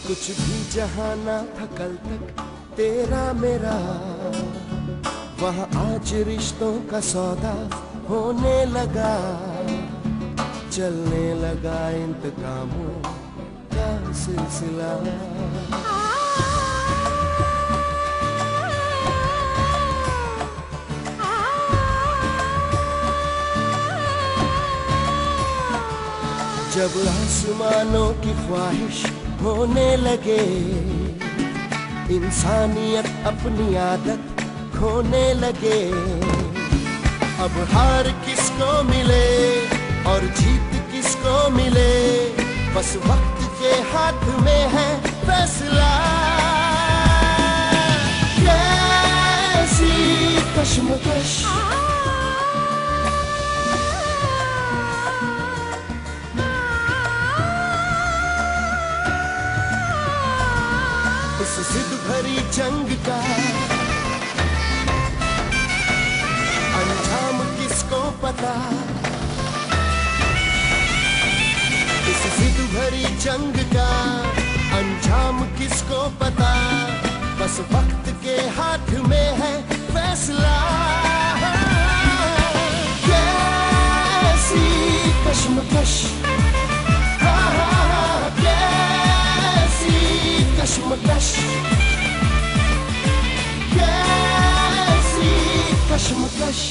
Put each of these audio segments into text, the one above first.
कुछ भी जहाँ ना था कल तक तेरा मेरा, वहाँ आज रिश्तों का सौदा होने लगा, चलने लगा इंतकामों का सिलसिला। जब आसमानों की ख्वाहिश होने लगे, इंसानियत अपनी आदत खोने लगे, अब हार किसको मिले और जीत किसको मिले, बस वक्त के हाथ में है फैसला। कैसी कश्मकश इस जिद भरी जंग का अंजाम किसको पता, इस जिद भरी जंग का अंजाम किसको पता, बस वक्त के हाथ में है फैसला। कैसी कश्मकश, कश्मकश, कैसी कश्मकश।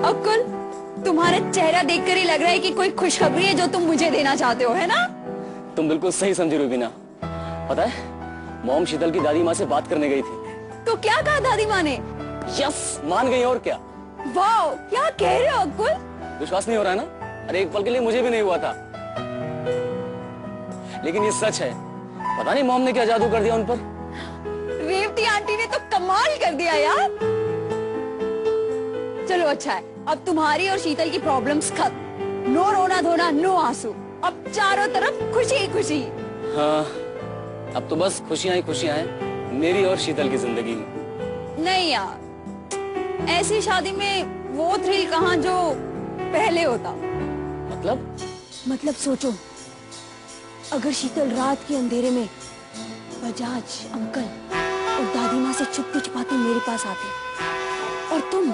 अकुल, तुम्हारा चेहरा देखकर ही लग रहा है कि कोई खुशखबरी है जो तुम मुझे देना चाहते हो, है ना? तुम बिल्कुल सही समझी रूबीना। पता है, मॉम शीतल की दादी माँ से बात करने गई थी। तो क्या कहा दादी माँ ने? यस, मान गई और क्या। वाह, क्या कह रहे हो अकुल? विश्वास नहीं हो रहा है ना? अरे एक पल के लिए मुझे भी नहीं हुआ था, लेकिन ये सच है। पता नहीं मॉम ने क्या जादू कर दिया उन पर। रेवती आंटी ने तो कमाल कर दिया यार। चलो अच्छा है, अब तुम्हारी और शीतल की प्रॉब्लम्स खत्म। नो रोना धोना, नो आंसू, अब चारों तरफ खुशी ही खुशी। हाँ, अब तो बस खुशियां ही खुशियां हैं मेरी और शीतल की जिंदगी में। नहीं यार, ऐसी शादी में वो थ्रिल कहाँ जो पहले होता। मतलब सोचो, अगर शीतल रात के अंधेरे में बजाज अंकल और दादी माँ से चुपके छुपाते मेरे पास आते और तुम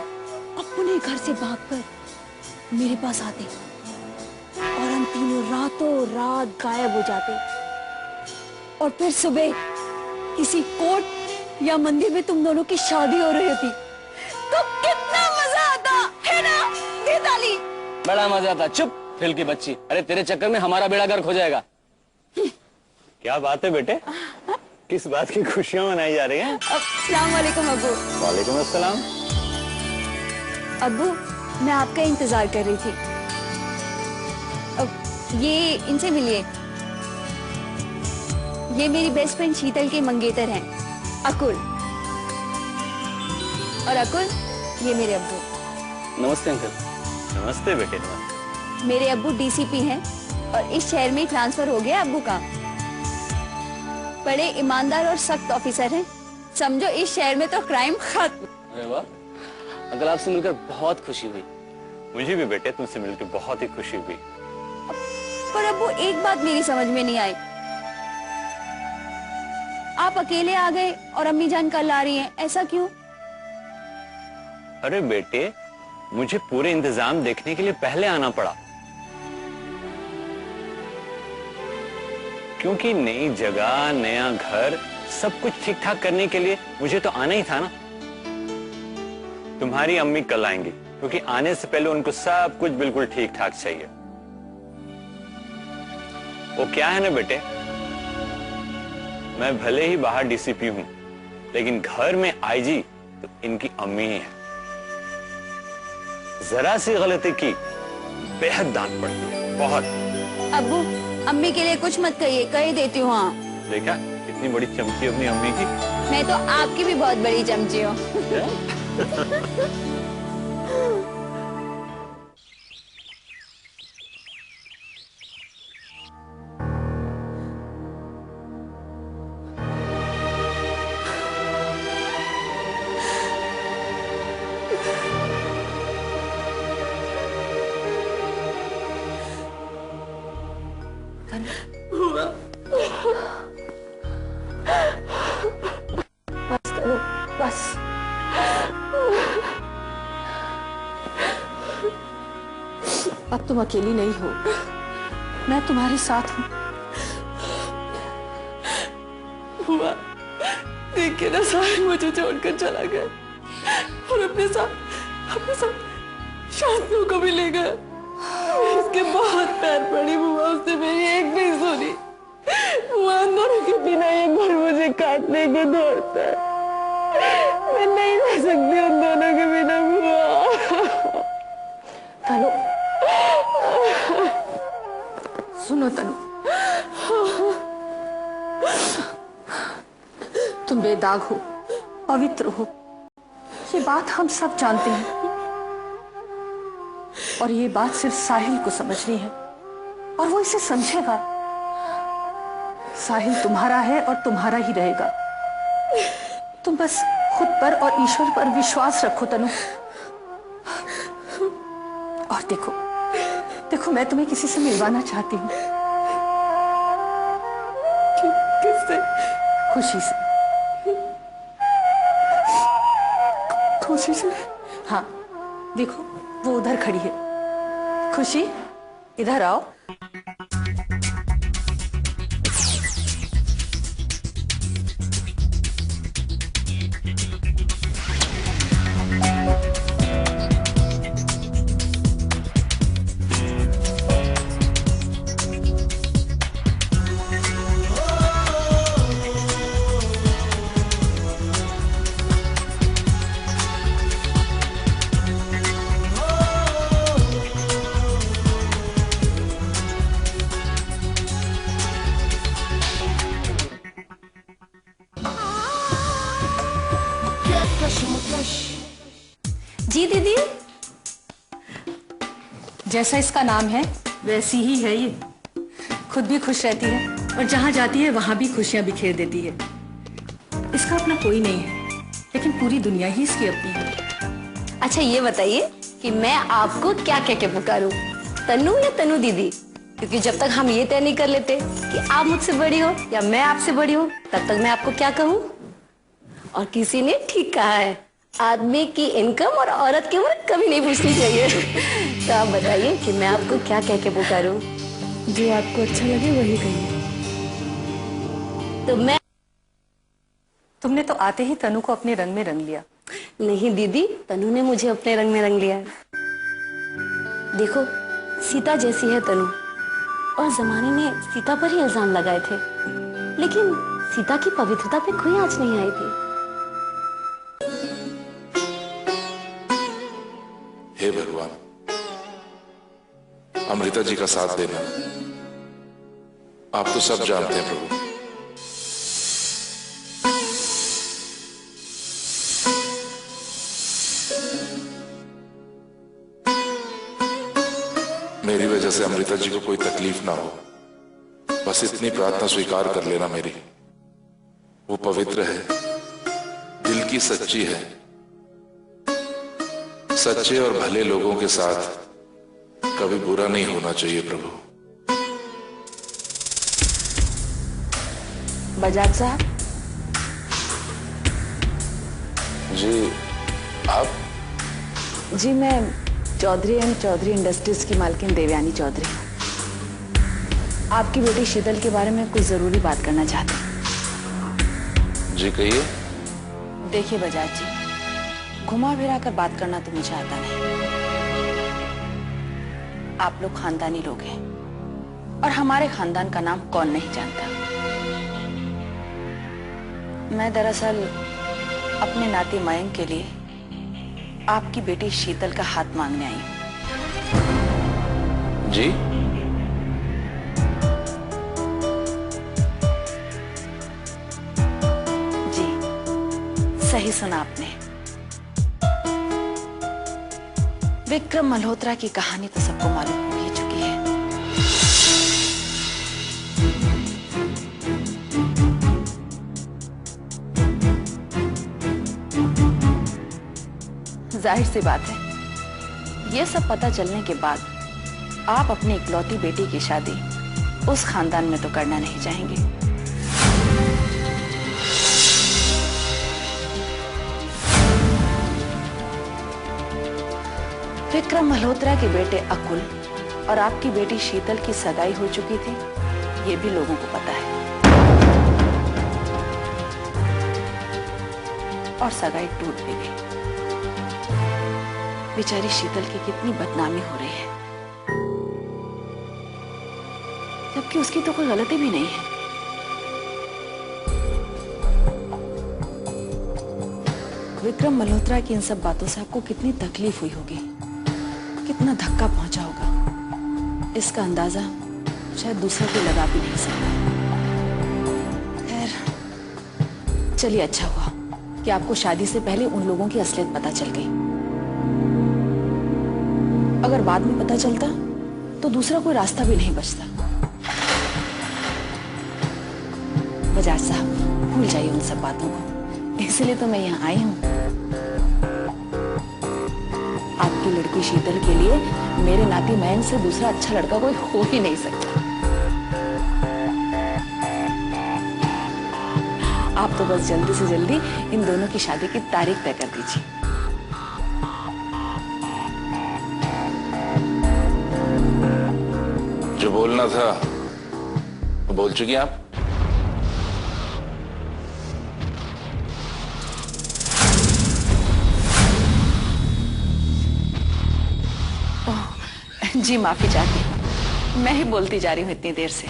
अपने घर से भागकर मेरे पास आते और हम तीनों रातों रात गायब हो जाते और फिर सुबह किसी कोर्ट या मंदिर में तुम दोनों की शादी हो रही होती, तो कितना मजा आता है ना? दे ताली। बड़ा मजा आता। चुप फिल की बच्ची, अरे तेरे चक्कर में हमारा बेड़ा गर्क हो जाएगा। क्या बात है बेटे, किस बात की खुशियां मनाई जा रही हैं? अस्सलाम वालेकुम अब्बू। वालेकुम अस्सलाम। अब्बू, मैं आपका इंतजार कर रही थी। अब ये इनसे मिलिए, ये मेरी बेस्ट फ्रेंड शीतल के मंगेतर हैं, अकुल। और अकुल, ये मेरे अब्बू। नमस्ते अंकल। नमस्ते बेटे। नमस्ते। मेरे अब्बू डीसीपी हैं और इस शहर में ट्रांसफर हो गया अब्बू का। बड़े ईमानदार और सख्त ऑफिसर हैं, समझो इस शहर में तो क्राइम खत्म। अरे वाह अंकल, आपसे मिलकर बहुत खुशी हुई। मुझे भी बेटे तुमसे मिलकर बहुत ही खुशी हुई। पर अब्बू, एक बात मेरी समझ में नहीं आई, आप अकेले आ गए और अम्मी जान कल आ रही हैं, ऐसा क्यों? अरे बेटे, मुझे पूरे इंतजाम देखने के लिए पहले आना पड़ा, क्योंकि नई जगह, नया घर, सब कुछ ठीक ठाक करने के लिए मुझे तो आना ही था ना। तुम्हारी अम्मी कल आएंगी, क्योंकि आने से पहले उनको सब कुछ बिल्कुल ठीक ठाक चाहिए। वो क्या है ना बेटे, मैं भले ही बाहर डीसीपी हूं, लेकिन घर में आईजी तो इनकी अम्मी ही है। जरा सी गलती की बेहद डांट पड़ती है, बहुत। अब्बू, अम्मी के लिए कुछ मत कहिए, कह देती हूँ। हाँ, देखा कितनी बड़ी चमची अपनी अम्मी की। मैं तो आपकी भी बहुत बड़ी चमची हूँ। बस। अब तुम अकेली नहीं हो, मैं तुम्हारे साथ हूँ। हुआ देखिए ना, साहिल मुझे छोड़कर चला गया और अपने साथ शांतियों को भी ले गया। इसके बहुत पैर पड़ी बुआ, उसने मेरी एक नहीं सुनी। बुआ अंदरों के बिना एक बार मुझे काटने को दौड़ता है। मैं नहीं रह सकती उन दोनों के बिना बुआ। तनु, सुनो तनु, तुम बेदाग हो, पवित्र हो, ये बात हम सब जानते हैं। और ये बात सिर्फ साहिल को समझनी है और वो इसे समझेगा। साहिल तुम्हारा है और तुम्हारा ही रहेगा। तुम बस खुद पर और ईश्वर पर विश्वास रखो तनु। और देखो देखो, मैं तुम्हें किसी से मिलवाना चाहती हूँ। किससे? खुशी से। खुशी से? हाँ, देखो वो उधर खड़ी है। खुशी, इधर आओ। जी दीदी, जैसा इसका नाम है वैसी ही है ये। खुद भी खुश रहती है और जहां जाती है वहां भी खुशियां बिखेर देती है। इसका अपना कोई नहीं है, लेकिन पूरी दुनिया ही इसकी अपनी है। अच्छा ये बताइए कि मैं आपको क्या कह के पुकारूं, तनु या तनु दीदी? क्योंकि जब तक हम ये तय नहीं कर लेते कि आप मुझसे बड़ी हो या मैं आपसे बड़ी हूँ, तब तक मैं आपको क्या कहूँ? और किसी ने ठीक कहा है, आदमी की इनकम और औरत की उम्र कभी नहीं पूछनी चाहिए। तो आप बताइए कि मैं आपको क्या कह के पुकारूं? जो आपको अच्छा लगे वही कहिए। तो मैं तुमने तो आते ही तनु को अपने रंग में रंग लिया। नहीं दीदी, तनु ने मुझे अपने रंग में रंग लिया। देखो, सीता जैसी है तनु, और जमाने ने सीता पर ही इल्जाम लगाए थे, लेकिन सीता की पवित्रता पे कोई आंच नहीं आई थी। हे भगवान, अमृता जी का साथ देना। आप तो सब जानते हैं प्रभु। मेरी वजह से अमृता जी को कोई तकलीफ ना हो, बस इतनी प्रार्थना स्वीकार कर लेना मेरी। वो पवित्र है, दिल की सच्ची है, सच्चे और भले लोगों के साथ कभी बुरा नहीं होना चाहिए प्रभु। बजाज साहब जी, आप? जी, मैं चौधरी एंड चौधरी इंडस्ट्रीज की मालकिन देवयानी चौधरी हूँ। आपकी बेटी शीतल के बारे में कुछ जरूरी बात करना चाहती हूँ। जी कहिए। देखिए बजाज जी, घुमा फिरा कर बात करना तो मुझे आता नहीं। आप लोग खानदानी लोग हैं और हमारे खानदान का नाम कौन नहीं जानता। मैं दरअसल अपने नाती मयंक के लिए आपकी बेटी शीतल का हाथ मांगने आई हूं। जी? जी, सही सुना आपने। विक्रम मल्होत्रा की कहानी तो सबको मालूम हो ही चुकी है। जाहिर सी बात है, ये सब पता चलने के बाद आप अपनी इकलौती बेटी की शादी उस खानदान में तो करना नहीं चाहेंगे। विक्रम मल्होत्रा के बेटे अकुल और आपकी बेटी शीतल की सगाई हो चुकी थी, ये भी लोगों को पता है। और सगाई टूट भी गई। बेचारी शीतल की कितनी बदनामी हो रही है, जबकि उसकी तो कोई गलती भी नहीं है। विक्रम मल्होत्रा की इन सब बातों से आपको कितनी तकलीफ हुई होगी, कितना धक्का पहुंचा होगा, इसका अंदाजा शायद दूसरा कोई लगा भी नहीं सकता। खैर चलिए, अच्छा हुआ कि आपको शादी से पहले उन लोगों की असलियत पता चल गई। अगर बाद में पता चलता तो दूसरा कोई रास्ता भी नहीं बचता। बजाज साहब, भूल जाइए उन सब बातों को, इसलिए तो मैं यहाँ आई हूँ। आपकी लड़की शीतल के लिए मेरे नाती मयंक से दूसरा अच्छा लड़का कोई हो ही नहीं सकता। आप तो बस जल्दी से जल्दी इन दोनों की शादी की तारीख तय कर दीजिए। जो बोलना था वो बोल चुकी आप। जी माफी चाहती हूँ, मैं ही बोलती जा रही हूँ इतनी देर से।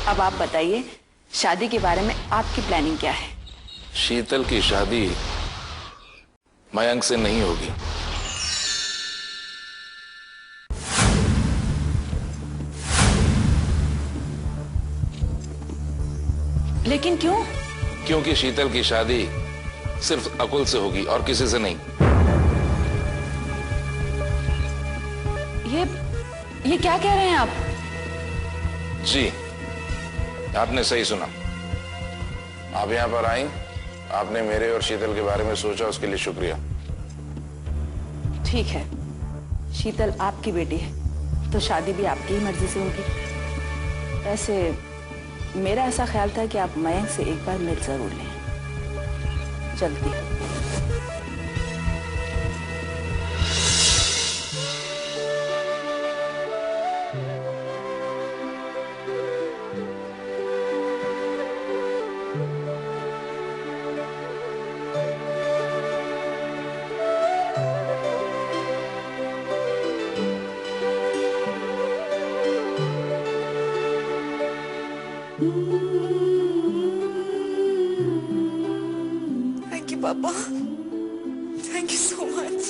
अब आप बताइए, शादी के बारे में आपकी प्लानिंग क्या है? शीतल की शादी मयंक से नहीं होगी। लेकिन क्यों? क्योंकि शीतल की शादी सिर्फ अकुल से होगी और किसी से नहीं। ये क्या कह रहे हैं आप? जी, आपने सही सुना। आप यहां पर आई, आपने मेरे और शीतल के बारे में सोचा, उसके लिए शुक्रिया। ठीक है, शीतल आपकी बेटी है तो शादी भी आपकी ही मर्जी से होगी। वैसे मेरा ऐसा ख्याल था कि आप मयंक से एक बार मिल जरूर लें, जल्दी। Thank you, Papa. Thank you so much.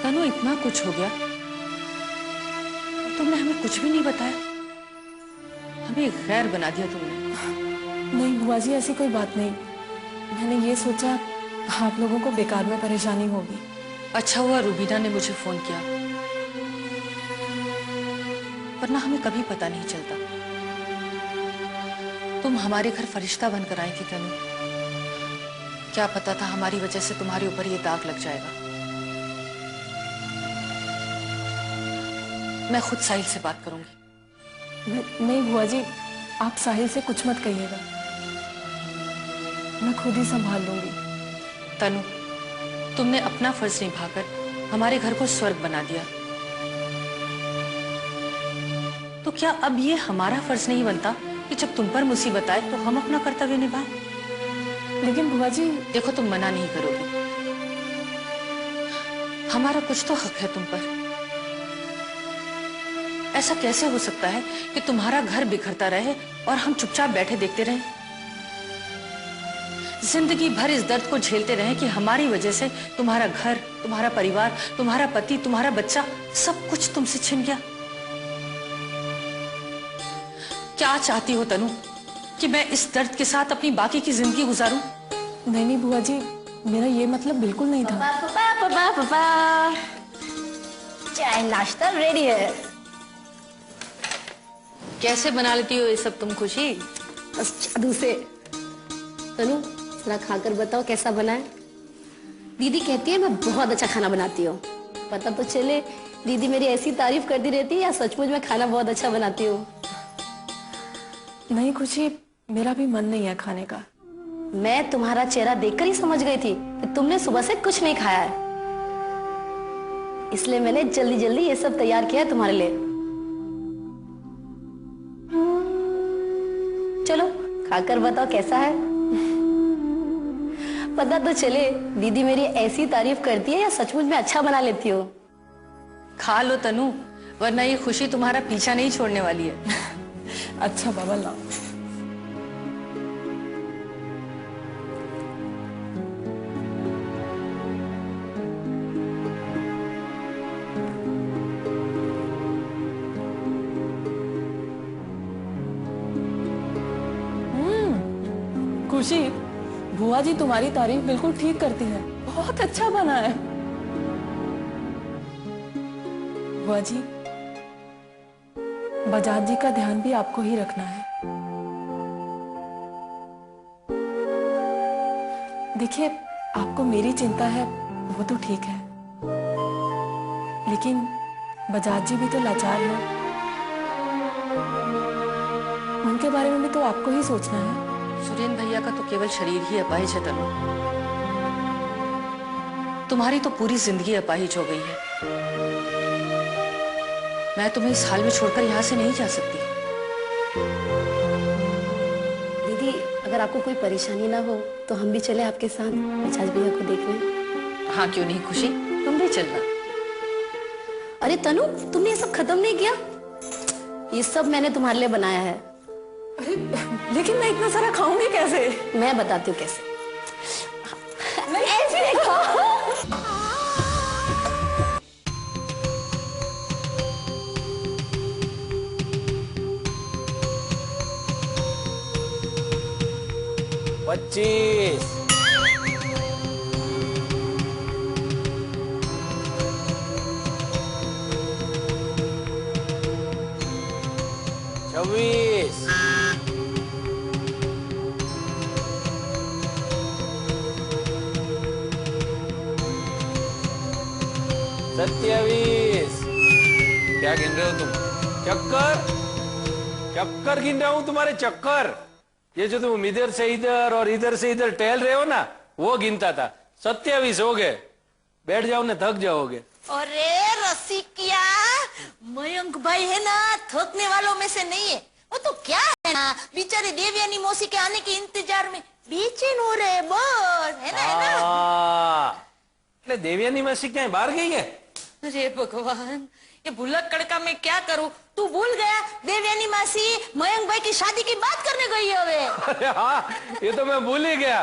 तनु, इतना कुछ हो गया, तुमने हमें कुछ भी नहीं बताया। हमें गैर बना दिया तुमने। नहीं बुआ जी, ऐसी कोई बात नहीं। मैंने ये सोचा आप लोगों को बेकार में परेशानी होगी। अच्छा हुआ रूबीना ने मुझे फोन किया, वरना हमें कभी पता नहीं चलता। तुम हमारे घर फरिश्ता बनकर आई थी तनु, क्या पता था हमारी वजह से तुम्हारे ऊपर ये दाग लग जाएगा। मैं खुद साहिल से बात करूंगी। नहीं बुआ जी, आप साहिल से कुछ मत कहिएगा, मैं खुद ही संभाल लूंगी। तनु, तुमने अपना फर्ज निभाकर हमारे घर को स्वर्ग बना दिया, तो क्या अब ये हमारा फर्ज नहीं बनता कि जब तुम पर मुसीबत आए तो हम अपना कर्तव्य निभाएं? लेकिन बुआ जी, देखो, तुम मना नहीं करोगी, हमारा कुछ तो हक है तुम पर। ऐसा कैसे हो सकता है कि तुम्हारा घर बिखरता रहे और हम चुपचाप बैठे देखते रहें? जिंदगी भर इस दर्द को झेलते रहे कि हमारी वजह से तुम्हारा घर, तुम्हारा परिवार, तुम्हारा पति, तुम्हारा बच्चा, सब कुछ तुमसे छिन गया। क्या चाहती हो तनु, कि मैं इस दर्द के साथ अपनी बाकी की जिंदगी गुजारूं? नहीं नहीं बुआ जी, मेरा ये मतलब बिल्कुल नहीं था। पापा, चाय नाश्ता रेडी है। कैसे बना लेती हो ये सब तुम खुशी? बस जादू से। तनु, जरा खाकर बताओ कैसा बना है। दीदी कहती है मैं बहुत अच्छा खाना बनाती हूँ। पता तो चले दीदी मेरी ऐसी तारीफ करती रहती है या सचमुच में खाना बहुत अच्छा बनाती हूँ। नहीं खुशी, मेरा भी मन नहीं है खाने का। मैं तुम्हारा चेहरा देखकर ही समझ गई थी कि तुमने सुबह से कुछ नहीं खाया है, इसलिए मैंने जल्दी जल्दी ये सब तैयार किया है तुम्हारे लिए। चलो खाकर बताओ कैसा है। पता तो चले दीदी मेरी ऐसी तारीफ करती है या सचमुच में अच्छा बना लेती हो। खा लो तनु, वरना ये खुशी तुम्हारा पीछा नहीं छोड़ने वाली है। अच्छा बाबा लाओ। खुशी, बुआ जी तुम्हारी तारीफ बिल्कुल ठीक करती है, बहुत अच्छा बना है। बुआ जी, बजाज जी का ध्यान भी आपको ही रखना है। देखिए, आपको मेरी चिंता है वो तो ठीक है, लेकिन बजाज जी भी तो लाचार हैं। उनके बारे में भी तो आपको ही सोचना है। सुरेंद्र भैया का तो केवल शरीर ही अपाहिज है तनु, तुम्हारी तो पूरी जिंदगी अपाहिज हो गई है। मैं तुम्हें इस हाल में छोड़कर यहाँ से नहीं जा सकती। दीदी अगर आपको कोई परेशानी ना हो तो हम भी चले आपके साथ बजाज भैया को देखने। हाँ क्यों नहीं खुशी, तुम भी चलना। अरे तनु, तुमने ये सब खत्म नहीं किया? ये सब मैंने तुम्हारे लिए बनाया है। अरे लेकिन मैं इतना सारा खाऊंगी कैसे? मैं बताती हूँ कैसे। ऐसे देखो। पच्चीस, 26, 27। क्या गिन रहे हो तुम? चक्कर चक्कर गिन रहा हूं, तुम्हारे चक्कर। ये जो तुम इधर से इधर और इधर से इधर टहल रहे हो ना, वो गिनता था। 27 हो गए। बैठ जाओ ना, थक जाओगे। अरे रसिकिया, मयंक भाई है ना थकने वालों में से नहीं है। वो तो क्या है ना, बेचारे देवयानी मौसी के आने के इंतजार में बेचैन हो रहे बस, है ना, है ना। એટલે દેવ્યાની માસી ક્યાંય બહાર ગઈ है? अरे भगवान, ये भुलक कड़का में क्या करूं? तू भूल गया, देवयानी मासी मयंक भाई की शादी की बात करने गई है अबे। अरे हाँ, ये तो मैं भूल ही गया।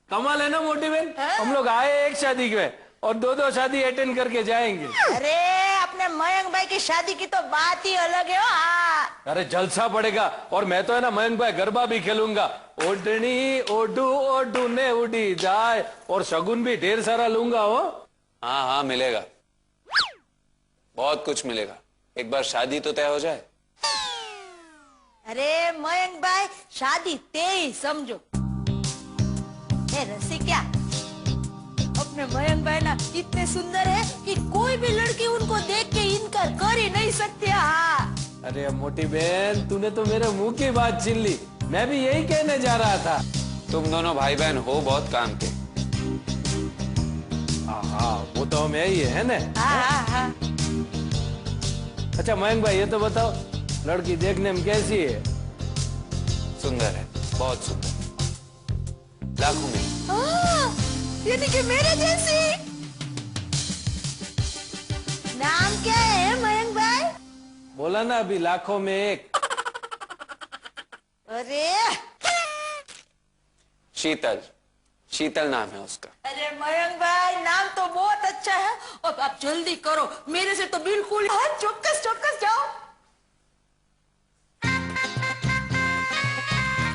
कमाल है ना मोटी बहन, हम लोग आए एक शादी में और दो शादी अटेंड करके जाएंगे। अरे अपने मयंक भाई की शादी की तो बात ही अलग है। अरे जलसा पड़ेगा। और मैं तो है ना मयंक भाई गरबा भी खेलूंगा। ओढ़नी ओढ़ू ओढ़ू ने उड़ी जाए, और शगुन भी ढेर सारा लूंगा। हो हाँ हाँ मिलेगा, बहुत कुछ मिलेगा। एक बार शादी तो तय हो जाए। अरे मयंक भाई, शादी तय समझो। रसिका, अपने मयंक भाई ना इतने सुंदर है कि कोई भी लड़की उनको देख के इनकार कर ही नहीं सकती। हाँ। अरे मोटी बहन, तूने तो मेरे मुंह की बात छीन ली। मैं भी यही कहने जा रहा था। तुम दोनों भाई बहन हो बहुत काम के। हाँ, वो तो हम यही है ना। हाँ। अच्छा मयंक भाई, ये तो बताओ, लड़की देखने में कैसी है? सुंदर है, बहुत सुंदर, लाखों में। यानी कि मेरे जैसी। नाम क्या है मयंक भाई? बोला ना अभी, लाखों में एक। अरे शीतल, शीतल नाम है उसका। अरे मयंक भाई, नाम तो बहुत अच्छा है। और आप जल्दी करो, मेरे से तो बिल्कुल। हाँ, चौक्कस चौक्कस जाओ।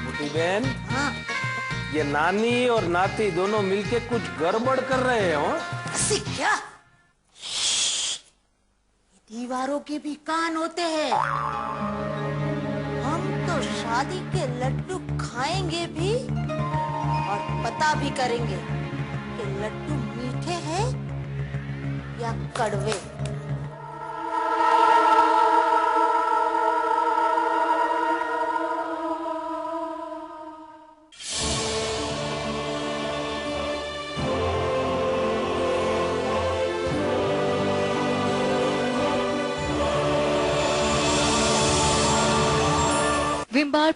मोटी बहन, हाँ। ये नानी और नाती दोनों मिलके कुछ गड़बड़ कर रहे हो। क्या? दीवारों के भी कान होते हैं। हम तो शादी के लड्डू खाएंगे भी और पता भी करेंगे कि लड्डू मीठे हैं या कड़वे। Vim bar